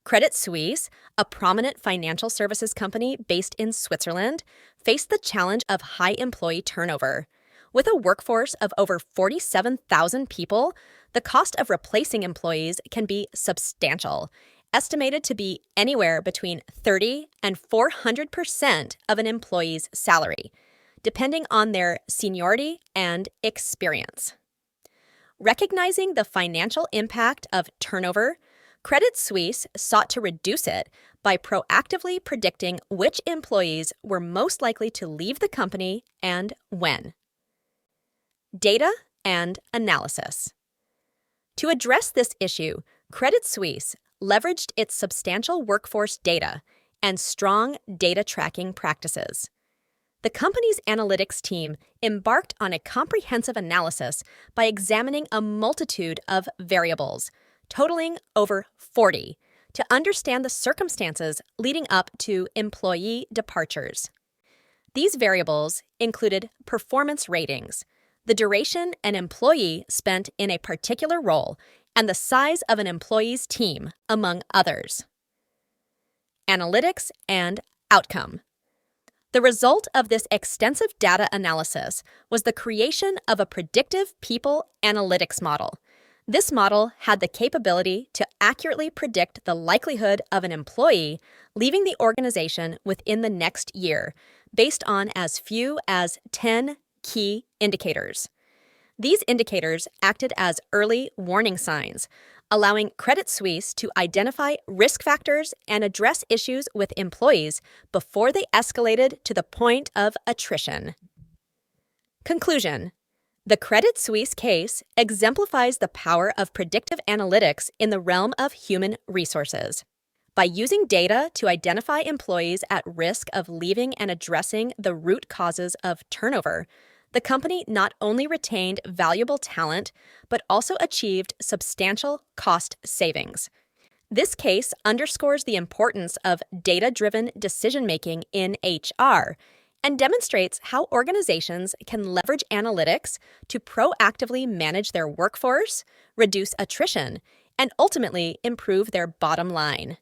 Credit Suisse, a prominent financial services company based in Switzerland, faced the challenge of high employee turnover. With a workforce of over 47,000 people, the cost of replacing employees can be substantial, estimated to be anywhere between 30 and 400% of an employee's salary, depending on their seniority and experience. Recognizing the financial impact of turnover, Credit Suisse sought to reduce it by proactively predicting which employees were most likely to leave the company and when. Data and analysis. To address this issue, Credit Suisse leveraged its substantial workforce data and strong data tracking practices. The company's analytics team embarked on a comprehensive analysis by examining a multitude of variables, totaling over 40, to understand the circumstances leading up to employee departures. These variables included performance ratings, the duration an employee spent in a particular role, and the size of an employee's team, among others. Analytics and outcome. The result of this extensive data analysis was the creation of a predictive people analytics model. This model had the capability to accurately predict the likelihood of an employee leaving the organization within the next year, based on as few as 10 key indicators. These indicators acted as early warning signs, allowing Credit Suisse to identify risk factors and address issues with employees before they escalated to the point of attrition. Conclusion. The Credit Suisse case exemplifies the power of predictive analytics in the realm of human resources. By using data to identify employees at risk of leaving and addressing the root causes of turnover, the company not only retained valuable talent, but also achieved substantial cost savings. This case underscores the importance of data-driven decision-making in HR and demonstrates how organizations can leverage analytics to proactively manage their workforce, reduce attrition, and ultimately improve their bottom line.